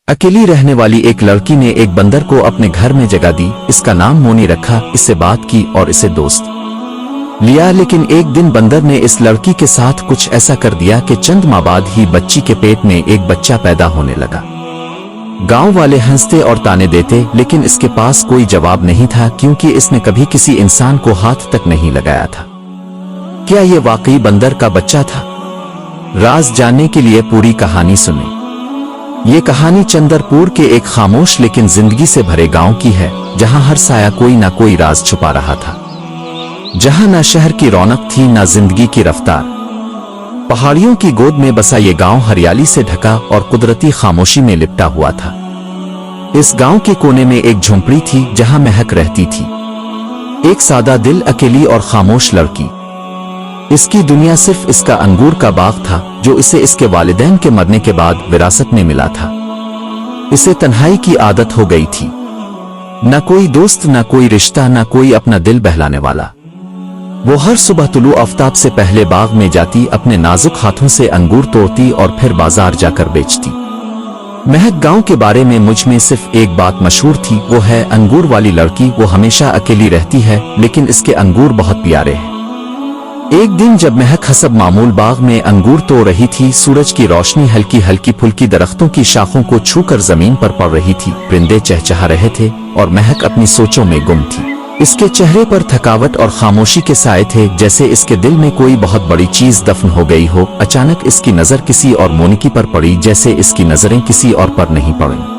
अकेली रहने वाली एक लड़की ने एक बंदर को अपने घर में जगह दी। इसका नाम मोनी रखा। इससे बात की और इसे दोस्त लिया। लेकिन एक दिन बंदर ने इस लड़की के साथ कुछ ऐसा कर दिया कि चंद माह बाद ही बच्ची के पेट में एक बच्चा पैदा होने लगा। गांव वाले हंसते और ताने देते, लेकिन इसके पास कोई जवाब नहीं था क्योंकि इसने कभी किसी इंसान को हाथ तक नहीं लगाया था। क्या ये वाकई बंदर का बच्चा था? राज जानने के लिए पूरी कहानी सुने। ये कहानी चंदरपुर के एक खामोश लेकिन जिंदगी से भरे गांव की है, जहां हर साया कोई ना कोई राज छुपा रहा था। जहां ना शहर की रौनक थी ना जिंदगी की रफ्तार। पहाड़ियों की गोद में बसा ये गांव हरियाली से ढका और कुदरती खामोशी में लिपटा हुआ था। इस गांव के कोने में एक झोंपड़ी थी जहां महक रहती थी, एक सादा दिल, अकेली और खामोश लड़की। इसकी दुनिया सिर्फ इसका अंगूर का बाग था जो इसे इसके वालिदैन के मरने के बाद विरासत में मिला था। इसे तन्हाई की आदत हो गई थी। न कोई दोस्त, न कोई रिश्ता, न कोई अपना दिल बहलाने वाला। वो हर सुबह तुलू आफ्ताब से पहले बाग में जाती, अपने नाजुक हाथों से अंगूर तोड़ती और फिर बाजार जाकर बेचती। महक गांव के बारे में मुझ में सिर्फ एक बात मशहूर थी, वो है अंगूर वाली लड़की। वो हमेशा अकेली रहती है लेकिन इसके अंगूर बहुत प्यारे हैं। एक दिन जब महक हसब मामूल बाग में अंगूर तोड़ रही थी, सूरज की रोशनी हल्की हल्की फुल्की दरख्तों की शाखों को छूकर जमीन पर पड़ रही थी। परिंदे चहचहा रहे थे और महक अपनी सोचों में गुम थी। इसके चेहरे पर थकावट और खामोशी के साए थे, जैसे इसके दिल में कोई बहुत बड़ी चीज दफन हो गई हो। अचानक इसकी नजर किसी और मोनिकी पर पड़ी, जैसे इसकी नजरें किसी और पर नहीं पड़ी।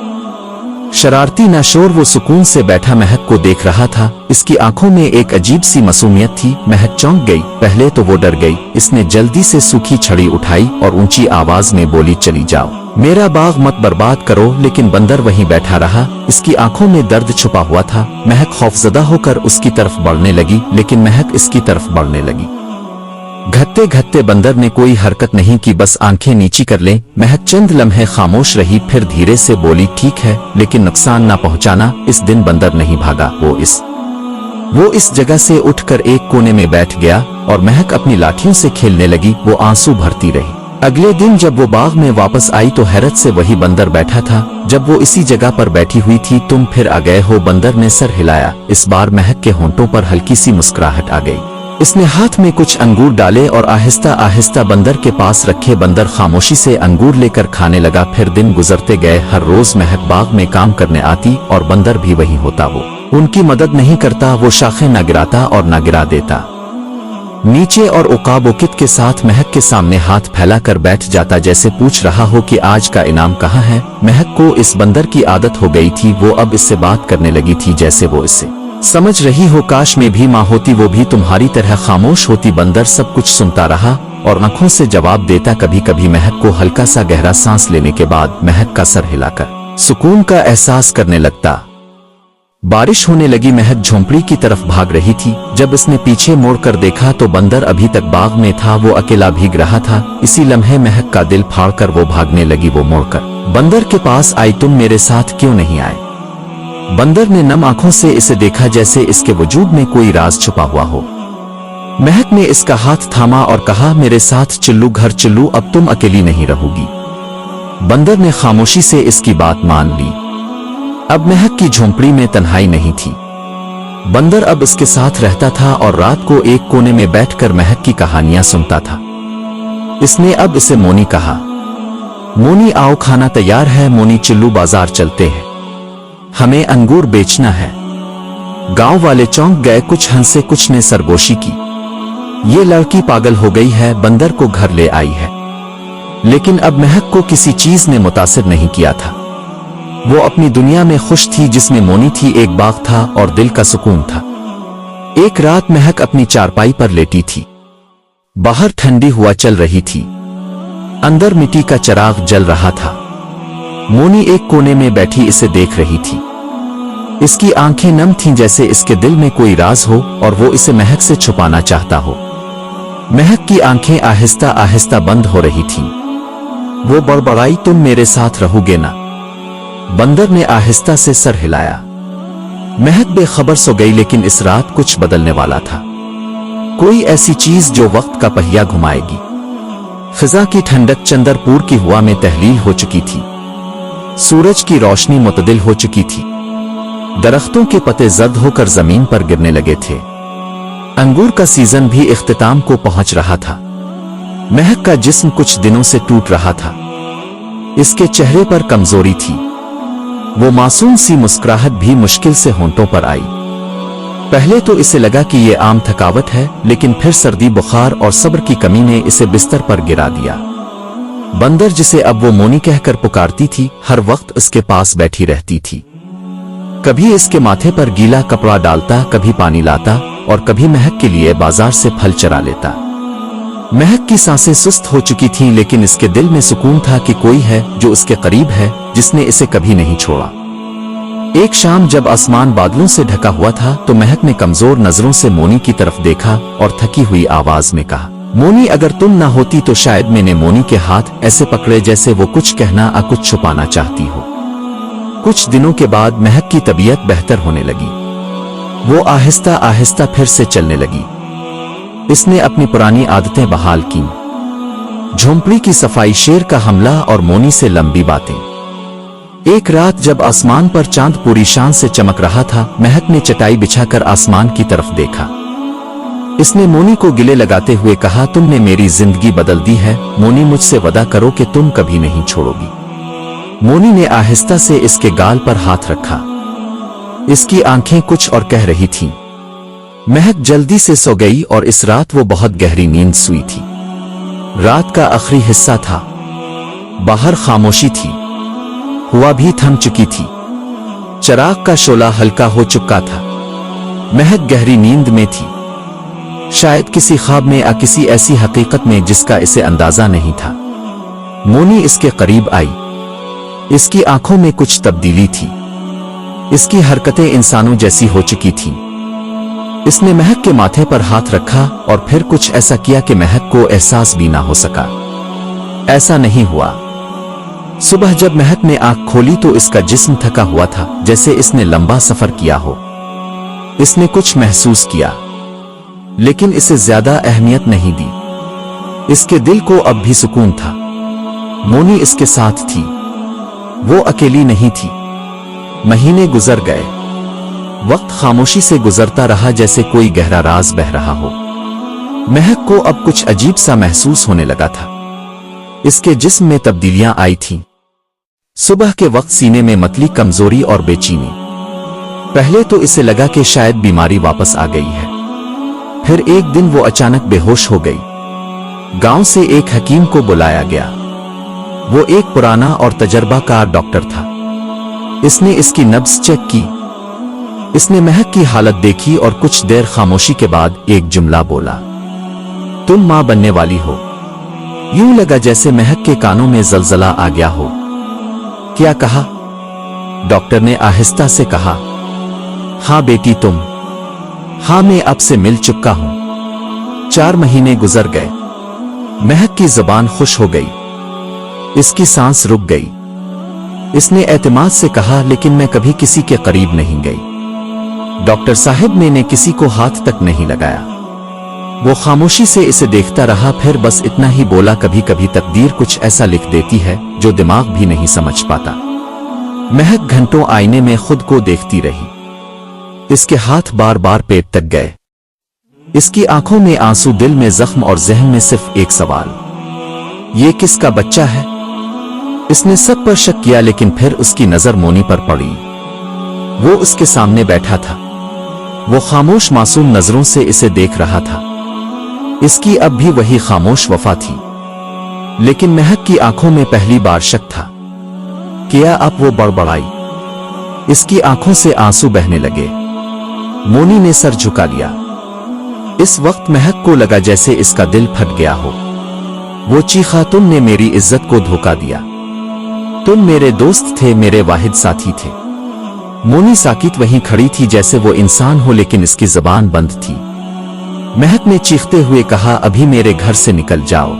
शरारती नाशोर वो सुकून से बैठा महक को देख रहा था। इसकी आंखों में एक अजीब सी मासूमियत थी। महक चौंक गई। पहले तो वो डर गई। इसने जल्दी से सूखी छड़ी उठाई और ऊंची आवाज में बोली, चली जाओ, मेरा बाग मत बर्बाद करो। लेकिन बंदर वहीं बैठा रहा। इसकी आंखों में दर्द छुपा हुआ था। महक खौफजदा होकर उसकी तरफ बढ़ने लगी, लेकिन महक इसकी तरफ बढ़ने लगी। घटते घटते बंदर ने कोई हरकत नहीं की, बस आंखें नीची कर ले। महक चंद लम्हे खामोश रही, फिर धीरे से बोली, ठीक है, लेकिन नुकसान ना पहुंचाना। इस दिन बंदर नहीं भागा। वो इस जगह से उठकर एक कोने में बैठ गया और महक अपनी लाठियों से खेलने लगी। वो आंसू भरती रही। अगले दिन जब वो बाग में वापस आई तो हैरत से वही बंदर बैठा था। जब वो इसी जगह पर बैठी हुई थी, तुम फिर आ गए हो? बंदर ने सर हिलाया। इस बार महक के होंठों पर हल्की सी मुस्कुराहट आ गई। इसने हाथ में कुछ अंगूर डाले और आहिस्ता आहिस्ता बंदर के पास रखे। बंदर खामोशी से अंगूर लेकर खाने लगा। फिर दिन गुजरते गए। हर रोज महक बाग में काम करने आती और बंदर भी वही होता। वो उनकी मदद नहीं करता। वो शाखें न गिराता और न गिरा देता। नीचे और उकाब-उकित के साथ महक के सामने हाथ फैलाकर बैठ जाता, जैसे पूछ रहा हो कि आज का इनाम कहाँ है। महक को इस बंदर की आदत हो गई थी। वो अब इससे बात करने लगी थी जैसे वो इससे समझ रही हो। काश में भी माँ होती, वो भी तुम्हारी तरह खामोश होती। बंदर सब कुछ सुनता रहा और आंखों से जवाब देता। कभी कभी महक को हल्का सा गहरा सांस लेने के बाद महक का सर हिलाकर सुकून का एहसास करने लगता। बारिश होने लगी। महक झोंपड़ी की तरफ भाग रही थी। जब इसने पीछे मोड़कर देखा तो बंदर अभी तक बाग में था। वो अकेला भीग रहा था। इसी लम्हे महक का दिल फाड़कर वो भागने लगी। वो मुड़कर बंदर के पास आई। तुम मेरे साथ क्यों नहीं आए? बंदर ने नम आंखों से इसे देखा, जैसे इसके वजूद में कोई राज छुपा हुआ हो। महक ने इसका हाथ थामा और कहा, मेरे साथ चिल्लू, घर चिल्लू, अब तुम अकेली नहीं रहोगी। बंदर ने खामोशी से इसकी बात मान ली। अब महक की झोंपड़ी में तन्हाई नहीं थी। बंदर अब इसके साथ रहता था और रात को एक कोने में बैठकर महक की कहानियां सुनता था। इसने अब इसे मोनी कहा। मोनी आओ, खाना तैयार है। मोनी चिल्लू, बाजार चलते हैं, हमें अंगूर बेचना है। गांव वाले चौंक गए। कुछ हंसे, कुछ ने सरगोशी की। ये लड़की पागल हो गई है, बंदर को घर ले आई है। लेकिन अब महक को किसी चीज ने मुतासिर नहीं किया था। वो अपनी दुनिया में खुश थी जिसमें मोनी थी, एक बाग था और दिल का सुकून था। एक रात महक अपनी चारपाई पर लेटी थी। बाहर ठंडी हवा चल रही थी। अंदर मिट्टी का चिराग जल रहा था। मोनी एक कोने में बैठी इसे देख रही थी। इसकी आंखें नम थीं, जैसे इसके दिल में कोई राज हो और वो इसे महक से छुपाना चाहता हो। महक की आंखें आहिस्ता आहिस्ता बंद हो रही थीं। वो बड़बड़ाई, तुम मेरे साथ रहोगे ना? बंदर ने आहिस्ता से सर हिलाया। महक बेखबर सो गई, लेकिन इस रात कुछ बदलने वाला था। कोई ऐसी चीज जो वक्त का पहिया घुमाएगी। फिजा की ठंडक चंदरपुर की हवा में तहलील हो चुकी थी। सूरज की रोशनी मुतदिल हो चुकी थी। दरख्तों के पत्ते जर्द होकर जमीन पर गिरने लगे थे। अंगूर का सीजन भी इख्तिताम को पहुंच रहा था। महक का जिस्म कुछ दिनों से टूट रहा था। इसके चेहरे पर कमजोरी थी। वो मासूम सी मुस्कुराहट भी मुश्किल से होंठों पर आई। पहले तो इसे लगा कि ये आम थकावट है, लेकिन फिर सर्दी, बुखार और सब्र की कमी ने इसे बिस्तर पर गिरा दिया। बंदर, जिसे अब वो मोनी कहकर पुकारती थी, हर वक्त उसके पास बैठी रहती थी। कभी इसके माथे पर गीला कपड़ा डालता, कभी पानी लाता और कभी महक के लिए बाजार से फल चरा लेता। महक की सांसें सुस्त हो चुकी थीं, लेकिन इसके दिल में सुकून था कि कोई है जो उसके करीब है, जिसने इसे कभी नहीं छोड़ा। एक शाम जब आसमान बादलों से ढका हुआ था तो महक ने कमजोर नजरों से मोनी की तरफ देखा और थकी हुई आवाज में कहा, मोनी, अगर तुम ना होती तो शायद मैंने मोनी के हाथ ऐसे पकड़े जैसे वो कुछ कहना या कुछ छुपाना चाहती हो। कुछ दिनों के बाद महक की तबीयत बेहतर होने लगी। वो आहिस्ता आहिस्ता फिर से चलने लगी। इसने अपनी पुरानी आदतें बहाल की। झोंपड़ी की सफाई, शेर का हमला और मोनी से लंबी बातें। एक रात जब आसमान पर चांद पूरी शान से चमक रहा था, महक ने चटाई बिछाकर आसमान की तरफ देखा। इसने मोनी को गिले लगाते हुए कहा, तुमने मेरी जिंदगी बदल दी है मोनी, मुझसे वादा करो कि तुम कभी नहीं छोड़ोगी। मोनी ने आहिस्ता से इसके गाल पर हाथ रखा। इसकी आंखें कुछ और कह रही थीं। महक जल्दी से सो गई और इस रात वो बहुत गहरी नींद सोई थी। रात का आखिरी हिस्सा था। बाहर खामोशी थी। हवा भी थम चुकी थी। चिराग का शोला हल्का हो चुका था। महक गहरी नींद में थी, शायद किसी ख्वाब में या किसी ऐसी हकीकत में जिसका इसे अंदाजा नहीं था। मोनी इसके करीब आई। इसकी आंखों में कुछ तब्दीली थी। इसकी हरकतें इंसानों जैसी हो चुकी थीं। इसने महक के माथे पर हाथ रखा और फिर कुछ ऐसा किया कि महक को एहसास भी ना हो सका। ऐसा नहीं हुआ। सुबह जब महक ने आंख खोली तो इसका जिस्म थका हुआ था, जैसे इसने लंबा सफर किया हो। इसने कुछ महसूस किया, लेकिन इसे ज्यादा अहमियत नहीं दी। इसके दिल को अब भी सुकून था। मोनी इसके साथ थी। वो अकेली नहीं थी। महीने गुजर गए। वक्त खामोशी से गुजरता रहा, जैसे कोई गहरा राज बह रहा हो। महक को अब कुछ अजीब सा महसूस होने लगा था। इसके जिस्म में तब्दीलियां आई थीं। सुबह के वक्त सीने में मतली कमजोरी और बेचैनी। पहले तो इसे लगा कि शायद बीमारी वापस आ गई है। फिर एक दिन वो अचानक बेहोश हो गई। गांव से एक हकीम को बुलाया गया। वो एक पुराना और तजर्बाकार डॉक्टर था। इसने इसकी नब्ज चेक की। इसने महक की हालत देखी और कुछ देर खामोशी के बाद एक जुमला बोला, तुम मां बनने वाली हो। यूं लगा जैसे महक के कानों में जलजला आ गया हो। क्या कहा? डॉक्टर ने आहिस्ता से कहा, हां बेटी तुम। हां, मैं अब से मिल चुका हूं। 4 महीने गुजर गए। महक की जुबान खुश हो गई। इसकी सांस रुक गई। इसने एतमाद से कहा, लेकिन मैं कभी किसी के करीब नहीं गई। डॉक्टर साहब ने किसी को हाथ तक नहीं लगाया। वो खामोशी से इसे देखता रहा, फिर बस इतना ही बोला, कभी कभी तकदीर कुछ ऐसा लिख देती है जो दिमाग भी नहीं समझ पाता। महक घंटों आईने में खुद को देखती रही। इसके हाथ बार बार पेट तक गए। इसकी आंखों में आंसू, दिल में जख्म और जहन में सिर्फ एक सवाल, ये किसका बच्चा है? इसने सब पर शक किया, लेकिन फिर उसकी नजर मोनी पर पड़ी। वो उसके सामने बैठा था। वो खामोश मासूम नजरों से इसे देख रहा था। इसकी अब भी वही खामोश वफा थी, लेकिन महक की आंखों में पहली बार शक था। क्या अब वो बड़बड़ाई? इसकी आंखों से आंसू बहने लगे। मोनी ने सर झुका लिया। इस वक्त महक को लगा जैसे इसका दिल फट गया हो। वो चीखा, तुमने मेरी इज्जत को धोखा दिया। तुम मेरे दोस्त थे, मेरे वाहिद साथी थे। मोनी साकित वहीं खड़ी थी जैसे वो इंसान हो, लेकिन इसकी जुबान बंद थी। महक ने चीखते हुए कहा, अभी मेरे घर से निकल जाओ।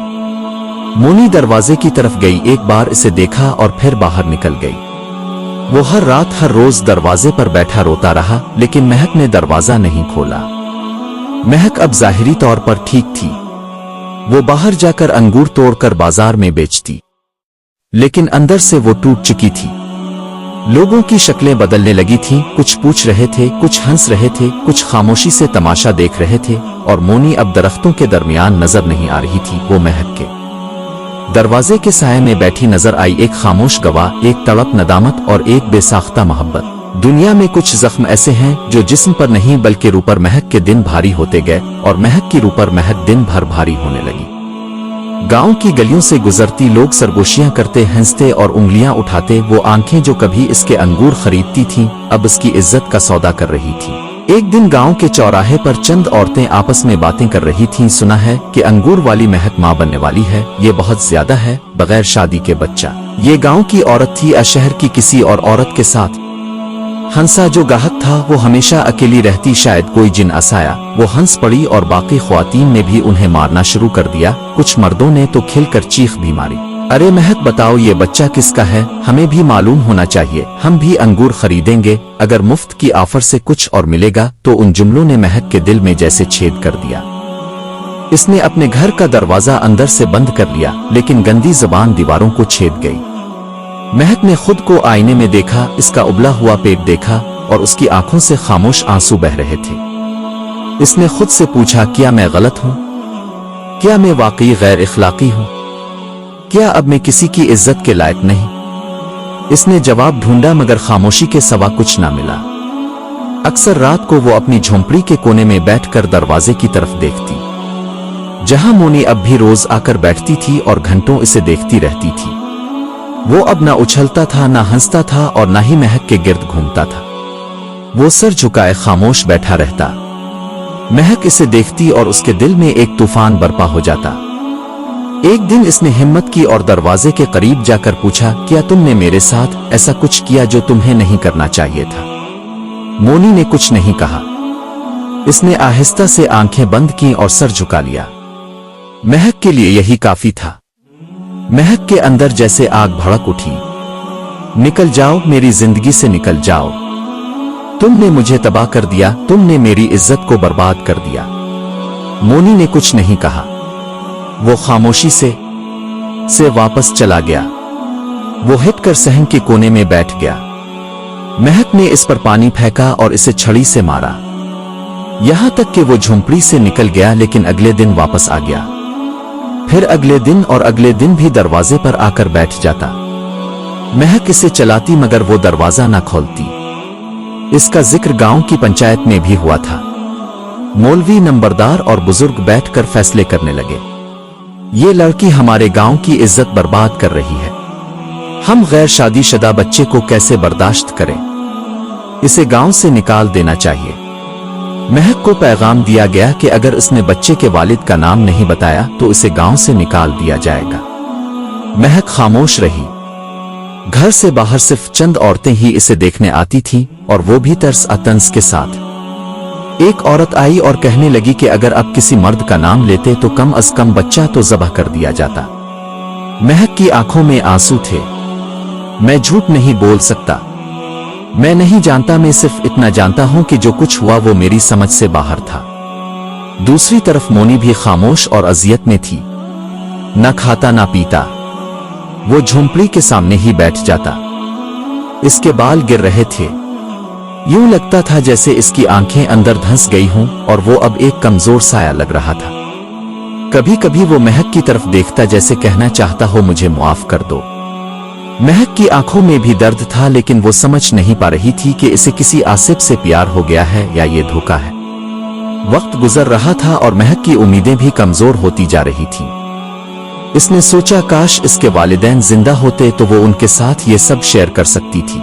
मोनी दरवाजे की तरफ गई। एक बार इसे देखा और फिर बाहर निकल गई। वो हर रात हर रोज दरवाजे पर बैठा रोता रहा, लेकिन महक ने दरवाजा नहीं खोला। महक अब जाहिरी तौर पर ठीक थी। वो बाहर जाकर अंगूर तोड़कर बाजार में बेचती, लेकिन अंदर से वो टूट चुकी थी। लोगों की शक्लें बदलने लगी थीं, कुछ पूछ रहे थे, कुछ हंस रहे थे, कुछ खामोशी से तमाशा देख रहे थे, और मोनी अब दरख्तों के दरमियान नजर नहीं आ रही थी। वो महक के दरवाजे के साये में बैठी नजर आई, एक खामोश गवाह, एक तड़प नदामत और एक बेसाख्ता मोहब्बत। दुनिया में कुछ जख्म ऐसे हैं जो जिस्म पर नहीं बल्कि रूह पर महक के दिन भारी होते गए, और महक की रूह पर महक दिन भर भारी होने लगी। गांव की गलियों से गुजरती लोग सरगोशियां करते, हंसते और उंगलियां उठाते। वो आंखें जो कभी इसके अंगूर खरीदती थीं, अब इसकी इज्जत का सौदा कर रही थी। एक दिन गांव के चौराहे पर चंद औरतें आपस में बातें कर रही थीं। सुना है कि अंगूर वाली महक मां बनने वाली है, ये बहुत ज्यादा है, बगैर शादी के बच्चा। ये गांव की औरत थी, शहर की किसी और औरत के साथ। हंसा जो गाहक था वो हमेशा अकेली रहती, शायद कोई जिन आसाया। वो हंस पड़ी और बाकी ख्वातीन ने भी उन्हें मारना शुरू कर दिया। कुछ मर्दों ने तो खिलकर चीख भी मारी। अरे महक, बताओ ये बच्चा किसका है? हमें भी मालूम होना चाहिए, हम भी अंगूर खरीदेंगे। अगर मुफ्त की ऑफर से कुछ और मिलेगा तो उन जुमलों ने महक के दिल में जैसे छेद कर दिया। इसने अपने घर का दरवाजा अंदर से बंद कर लिया, लेकिन गंदी जबान दीवारों को छेद गई। महक ने खुद को आईने में देखा, इसका उबला हुआ पेट देखा और उसकी आंखों से खामोश आंसू बह रहे थे। इसने खुद से पूछा, क्या मैं गलत हूं? क्या मैं वाकई गैर इखलाकी हूं? क्या अब मैं किसी की इज्जत के लायक नहीं? इसने जवाब ढूंढा मगर खामोशी के सिवा कुछ ना मिला। अक्सर रात को वो अपनी झोंपड़ी के कोने में बैठकर दरवाजे की तरफ देखती, जहां मोनी अब भी रोज आकर बैठती थी और घंटों इसे देखती रहती थी। वो अब ना उछलता था, ना हंसता था और ना ही महक के गिर्द घूमता था। वो सर झुकाए खामोश बैठा रहता। महक इसे देखती और उसके दिल में एक तूफान बरपा हो जाता। एक दिन इसने हिम्मत की और दरवाजे के करीब जाकर पूछा, क्या तुमने मेरे साथ ऐसा कुछ किया जो तुम्हें नहीं करना चाहिए था? मोनी ने कुछ नहीं कहा। इसने आहिस्ता से आंखें बंद की और सर झुका लिया। महक के लिए यही काफी था। महक के अंदर जैसे आग भड़क उठी। निकल जाओ, मेरी जिंदगी से निकल जाओ। तुमने मुझे तबाह कर दिया, तुमने मेरी इज्जत को बर्बाद कर दिया। मोनी ने कुछ नहीं कहा। वो खामोशी से वापस चला गया। वो हिटकर सहन के कोने में बैठ गया। महक ने इस पर पानी फेंका और इसे छड़ी से मारा, यहां तक कि वो झोंपड़ी से निकल गया। लेकिन अगले दिन वापस आ गया, फिर अगले दिन और अगले दिन भी दरवाजे पर आकर बैठ जाता। महक इसे चलाती मगर वो दरवाजा ना खोलती। इसका जिक्र गांव की पंचायत में भी हुआ था। मौलवी, नंबरदार और बुजुर्ग बैठकर फैसले करने लगे। ये लड़की हमारे गांव की इज्जत बर्बाद कर रही है। हम गैर शादीशुदा बच्चे को कैसे बर्दाश्त करें? इसे गांव से निकाल देना चाहिए। महक को पैगाम दिया गया कि अगर इसने बच्चे के वालिद का नाम नहीं बताया तो इसे गांव से निकाल दिया जाएगा। महक खामोश रही। घर से बाहर सिर्फ चंद औरतें ही इसे देखने आती थीं, और वो भी तर्स अतंस के साथ। एक औरत आई और कहने लगी कि अगर अब किसी मर्द का नाम लेते तो कम अज कम बच्चा तो ज़बह कर दिया जाता। महक की आंखों में आंसू थे। मैं झूठ नहीं बोल सकता, मैं नहीं जानता, मैं सिर्फ इतना जानता हूं कि जो कुछ हुआ वो मेरी समझ से बाहर था। दूसरी तरफ मोनी भी खामोश और अजियत में थी। न खाता ना पीता, वो झोंपड़ी के सामने ही बैठ जाता। इसके बाल गिर रहे थे। यूं लगता था जैसे इसकी आंखें अंदर धंस गई हों और वो अब एक कमजोर साया लग रहा था। कभी कभी वो महक की तरफ देखता, जैसे कहना चाहता हो मुझे मुआफ कर दो। महक की आंखों में भी दर्द था, लेकिन वो समझ नहीं पा रही थी कि इसे किसी आसिफ से प्यार हो गया है या ये धोखा है। वक्त गुजर रहा था और महक की उम्मीदें भी कमजोर होती जा रही थीं। इसने सोचा काश इसके वालिदैन जिंदा होते तो वो उनके साथ ये सब शेयर कर सकती थी।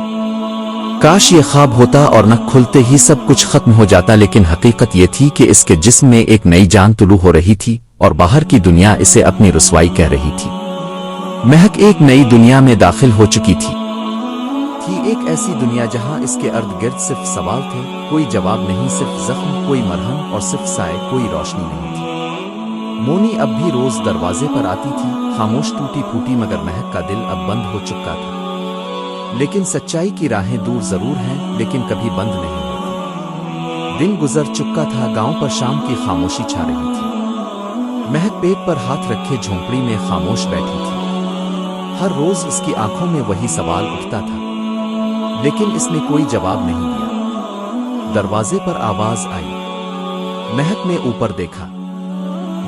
काश ये ख्वाब होता और नख खुलते ही सब कुछ खत्म हो जाता। लेकिन हकीकत ये थी कि इसके जिस्म में एक नई जान तुलू हो रही थी और बाहर की दुनिया इसे अपनी रुसवाई कह रही थी। महक एक नई दुनिया में दाखिल हो चुकी थी। एक ऐसी दुनिया जहां इसके अर्द गिर्द सिर्फ सवाल थे, कोई जवाब नहीं, सिर्फ जख्म, कोई मरहम और सिर्फ साए, कोई रोशनी नहीं थी। मोनी अब भी रोज दरवाजे पर आती थी, खामोश, टूटी फूटी, मगर महक का दिल अब बंद हो चुका था। लेकिन सच्चाई की राहें दूर जरूर हैं, लेकिन कभी बंद नहीं होती। दिन गुजर चुका था, गांव पर शाम की खामोशी छा रही थी। महक पेट पर हाथ रखे झोंपड़ी में खामोश बैठी थी। हर रोज उसकी आंखों में वही सवाल उठता था, लेकिन इसने कोई जवाब नहीं दिया। दरवाजे पर आवाज आई। महक ने ऊपर देखा।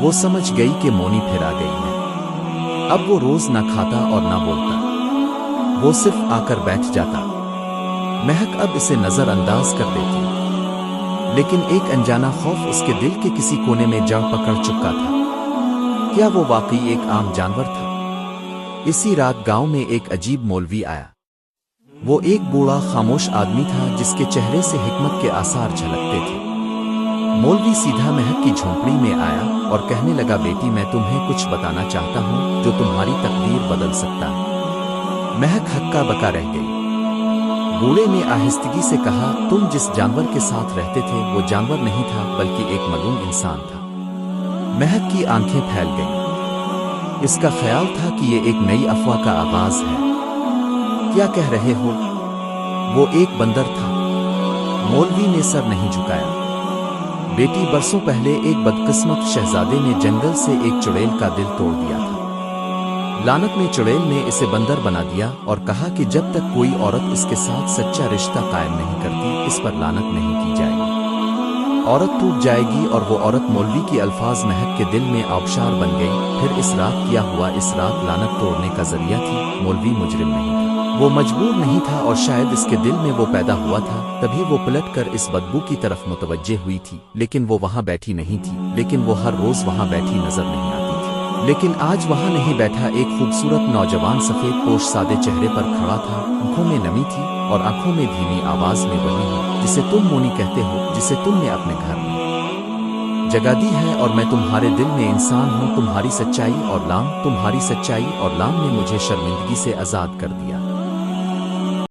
वो समझ गई कि मोनी फिर आ गई है। अब वो रोज ना खाता और ना बोलता, वो सिर्फ आकर बैठ जाता। महक अब इसे नजरअंदाज कर देती, लेकिन एक अनजाना खौफ उसके दिल के किसी कोने में जड़ पकड़ चुका था। क्या वो वाकई एक आम जानवर था? इसी रात गांव में एक अजीब मौलवी आया। वो एक बूढ़ा खामोश आदमी था जिसके चेहरे से हिकमत के आसार झलकते थे। मौलवी सीधा महक की झोंपड़ी में आया और कहने लगा, बेटी मैं तुम्हें कुछ बताना चाहता हूँ जो तुम्हारी तकदीर बदल सकता है। महक हक्का बका रह गई। बूढ़े ने आहिस्तगी से कहा, तुम जिस जानवर के साथ रहते थे वो जानवर नहीं था बल्कि एक मलूम इंसान था। महक की आंखें फैल गईं। इसका ख्याल था कि ये एक नई अफवाह का आगाज है। क्या कह रहे हो? वो एक बंदर था। मौलवी ने सर नहीं झुकाया। बेटी, बरसों पहले एक बदकिस्मत शहजादे ने जंगल से एक चुड़ैल का दिल तोड़ दिया था। लानत में चुड़ैल ने इसे बंदर बना दिया और कहा कि जब तक कोई औरत इसके साथ सच्चा रिश्ता कायम नहीं करती इस पर लानत नहीं की जाएगी। औरत टूट जाएगी। और वो औरत मौलवी की अल्फाज महक के दिल में आबशार बन गई। फिर इस रात क्या हुआ? इस रात लानत तोड़ने का जरिया थी। मौलवी मुजरिम नहीं था, वो मजबूर नहीं था, और शायद इसके दिल में वो पैदा हुआ था। तभी वो पलट कर इस बदबू की तरफ मुतवज्जे हुई थी। लेकिन वो वहां बैठी नहीं थी। लेकिन वो हर रोज वहां बैठी नजर नहीं आती थी। लेकिन आज वहां नहीं बैठा एक खूबसूरत नौजवान सफेद पोश सादे चेहरे पर खड़ा था। आंखों में नमी थी और आंखों में धीमी आवाज में वही है जिसे तुम मोनी कहते हो, जिसे तुमने अपने घर में जगह दी है। और मैं तुम्हारे दिल में इंसान हूँ। तुम्हारी सच्चाई और लाम ने मुझे शर्मिंदगी से आजाद कर दिया।